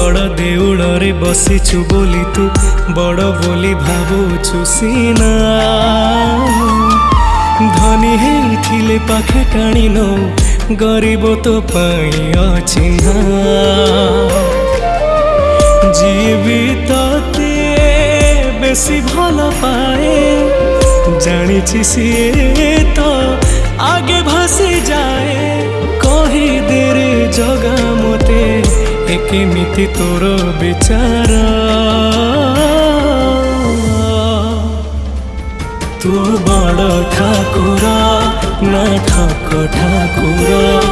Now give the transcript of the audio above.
बड़ देउଳରେ बसिछु बोली तू बड़ बोली भावुछु सीना धनी हेइथिले पाखे टाणी नौ गरीब तो पाई अचिन्हा जीवितते बेसी भल पाए जानी सीए तो आगे भासी जाए कही दे रे जगा मते केमिति तोर विचार तू बड़ ठाकुर ना ठाक ठाकुर